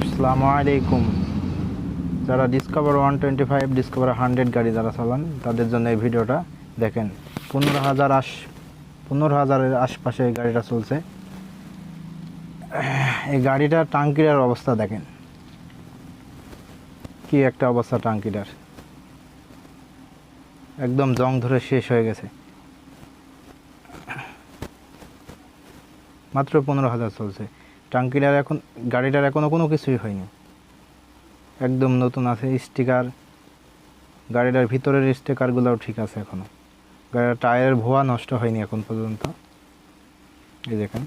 আসসালামু আলাইকুম। যারা ডিসকভার 125 ডিসকভার 100 গাড়ি যারা চালান তাদের জন্য এই ভিডিওটা দেখেন। 15,000-এর আশপাশে এই গাড়িটা চলছে। এই গাড়িটার টাঙ্কিটার অবস্থা দেখেন, কি একটা অবস্থা। টাঙ্কিটার একদম জং ধরে শেষ হয়ে গেছে। মাত্র 15,000 চলছে। গাড়িটার এখনও কোনো কিছুই হয়নি, একদম নতুন আছে। স্টিকার, গাড়িটার ভিতরের স্টিকারগুলোও ঠিক আছে এখনও। গাড়ির টায়ারের ভুয়া নষ্ট হয়নি এখন পর্যন্ত। এই দেখেন,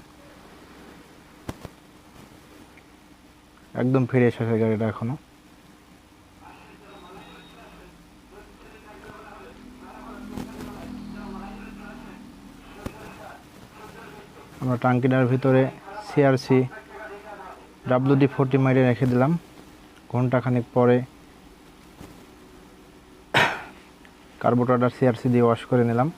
একদম ফ্রেশ আছে গাড়িটা এখনও। আমরা টাঙ্কিটার ভিতরে সিআরসি WD-40 মাইরে রেখে দিলাম। ঘন্টাখানেক পরে কার্বোরেটর সিআরসি দিয়ে ওয়াশ করে নিলাম।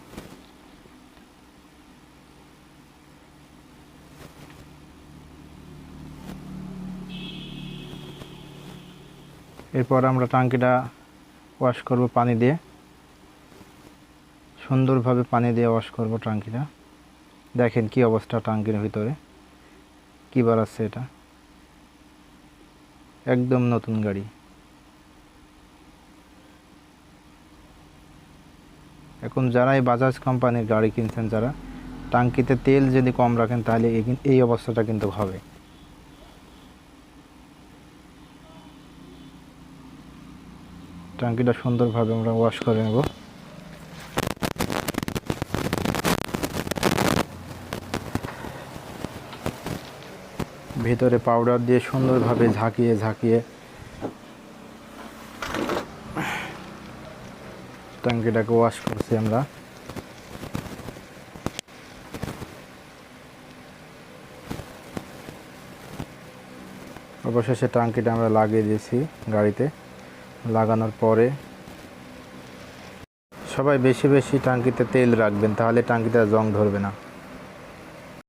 এরপর আমরা টাঙ্কিটা ওয়াশ করব পানি দিয়ে, সুন্দরভাবে পানি দিয়ে ওয়াশ করব টাঙ্কিটা। দেখেন কি অবস্থা টাঙ্কির ভিতরে, কী বাড়াচ্ছে এটা। একদম নতুন গাড়ি। এখন যারা এই বাজাজ কোম্পানির গাড়ি কিনছেন, যারা টাঙ্কিতে তেল যদি কম রাখেন তাহলে এই অবস্থাটা কিন্তু হবে। টাঙ্কিটা সুন্দরভাবে আমরা ওয়াশ করে নেব। ভিতরে পাউডার দিয়ে সুন্দরভাবে ঝাঁকিয়ে ঝাঁকিয়ে টাঙ্কিটাকে ওয়াশ করছি আমরা। অবশেষে টাঙ্কিটা আমরা লাগিয়ে দিয়েছি গাড়িতে। লাগানোর পরে সবাই বেশি বেশি টাঙ্কিতে তেল রাখবেন, তাহলে টাঙ্কিতে জং ধরবে না।